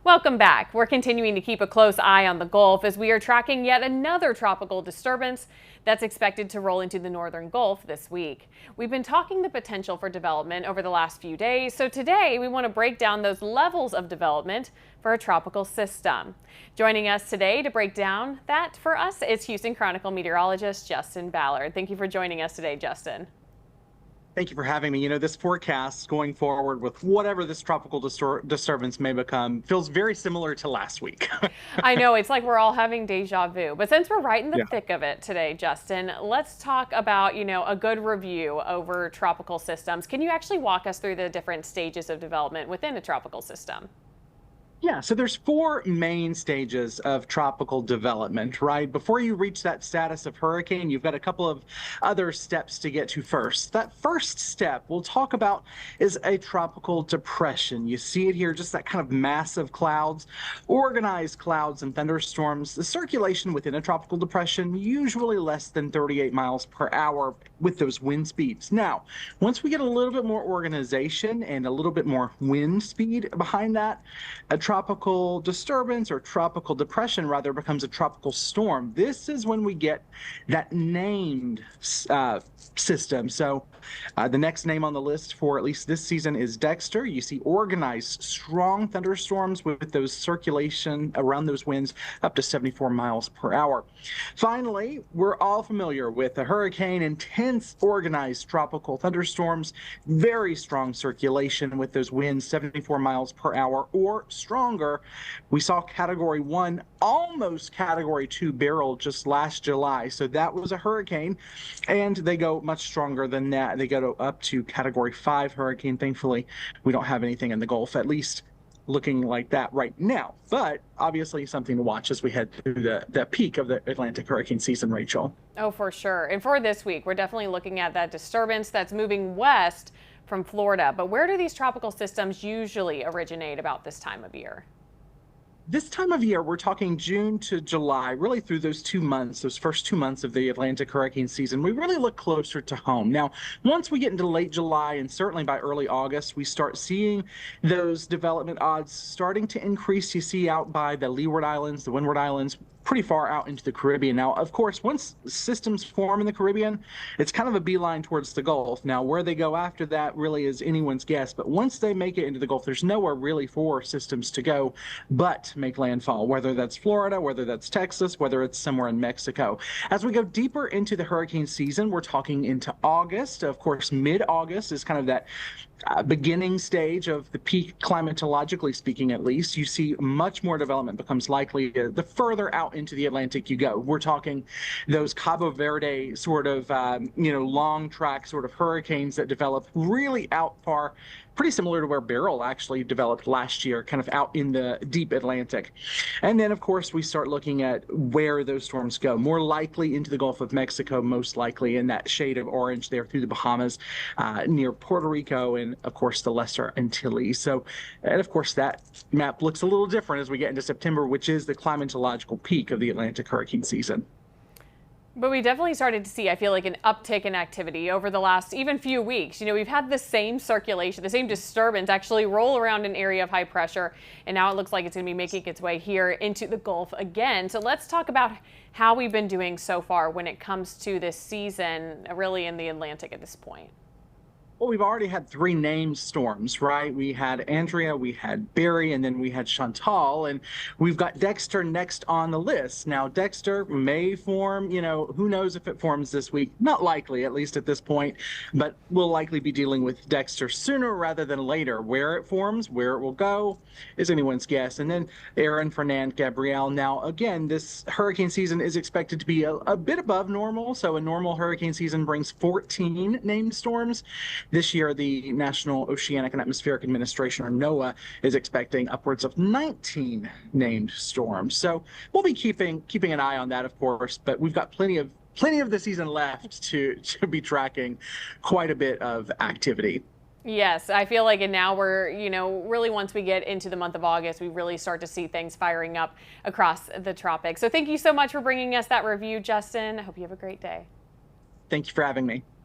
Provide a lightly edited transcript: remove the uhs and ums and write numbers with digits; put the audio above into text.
Welcome back. We're continuing to keep a close eye on the Gulf as we are tracking yet another tropical disturbance that's expected to roll into the northern Gulf this week. We've been talking the potential for development over the last few days, so today we want to break down those levels of development for a tropical system. Joining us today to break down that for us is Houston Chronicle meteorologist Justin Ballard. Thank you for joining us today, Justin. Thank you for having me. This forecast going forward with whatever this tropical disturbance may become feels very similar to last week. I know, it's like we're all having deja vu. But since we're right in the Yeah. thick of it today, Justin, let's talk about, a good review over tropical systems. Can you actually walk us through the different stages of development within a tropical system? Yeah, so there's four main stages of tropical development, right? Before you reach that status of hurricane, you've got a couple of other steps to get to first. That first step we'll talk about is a tropical depression. You see it here, just that kind of mass of clouds, organized clouds and thunderstorms. The circulation within a tropical depression, usually less than 38 miles per hour with those wind speeds. Now, once we get a little bit more organization and a little bit more wind speed behind that, a tropical disturbance or tropical depression rather becomes a tropical storm. This is when we get that named system. So the next name on the list for at least this season is Dexter. You see organized strong thunderstorms with those circulation around those winds up to 74 miles per hour. Finally, we're all familiar with a hurricane, intense organized tropical thunderstorms, very strong circulation with those winds 74 miles per hour or stronger. We saw Category 1, almost Category 2 barrel just last July. So that was a hurricane, and they go much stronger than that. They go up to Category 5 hurricane. Thankfully, we don't have anything in the Gulf, at least looking like that right now. But obviously something to watch as we head through the peak of the Atlantic hurricane season, Rachel. Oh, for sure. And for this week, we're definitely looking at that disturbance that's moving west from Florida. But where do these tropical systems usually originate about this time of year? This time of year, we're talking June to July, really through those 2 months, those first 2 months of the Atlantic hurricane season, we really look closer to home. Now, once we get into late July and certainly by early August, we start seeing those development odds starting to increase. You see out by the Leeward Islands, the Windward Islands, pretty far out into the Caribbean. Now, of course, once systems form in the Caribbean, it's kind of a beeline towards the Gulf. Now, where they go after that really is anyone's guess. But once they make it into the Gulf, there's nowhere really for systems to go but make landfall, whether that's Florida, whether that's Texas, whether it's somewhere in Mexico. As we go deeper into the hurricane season, we're talking into August. Of course, mid-August is kind of that beginning stage of the peak, climatologically speaking, at least. You see much more development becomes likely the further out into the Atlantic you go. We're talking those Cabo Verde sort of, long track sort of hurricanes that develop really out far, pretty similar to where Beryl actually developed last year, kind of out in the deep Atlantic. And then, of course, we start looking at where those storms go. More likely into the Gulf of Mexico, most likely in that shade of orange there through the Bahamas, near Puerto Rico, and, of course, the Lesser Antilles. So, and of course, that map looks a little different as we get into September, which is the climatological peak of the Atlantic hurricane season. But we definitely started to see, I feel like, an uptick in activity over the last even few weeks. We've had the same circulation, the same disturbance actually roll around an area of high pressure. And now it looks like it's going to be making its way here into the Gulf again. So let's talk about how we've been doing so far when it comes to this season, really in the Atlantic at this point. Well, we've already had three named storms, right? We had Andrea, we had Barry, and then we had Chantal, and we've got Dexter next on the list. Now, Dexter may form, who knows if it forms this week? Not likely, at least at this point, but we'll likely be dealing with Dexter sooner rather than later. Where it forms, where it will go, is anyone's guess. And then Aaron, Fernand, Gabrielle. Now, again, this hurricane season is expected to be a bit above normal. So a normal hurricane season brings 14 named storms. This year, the National Oceanic and Atmospheric Administration, or NOAA, is expecting upwards of 19 named storms. So we'll be keeping an eye on that, of course, but we've got plenty of the season left to be tracking quite a bit of activity. Yes, I feel like, and now we're, really once we get into the month of August, we really start to see things firing up across the tropics. So thank you so much for bringing us that review, Justin. I hope you have a great day. Thank you for having me.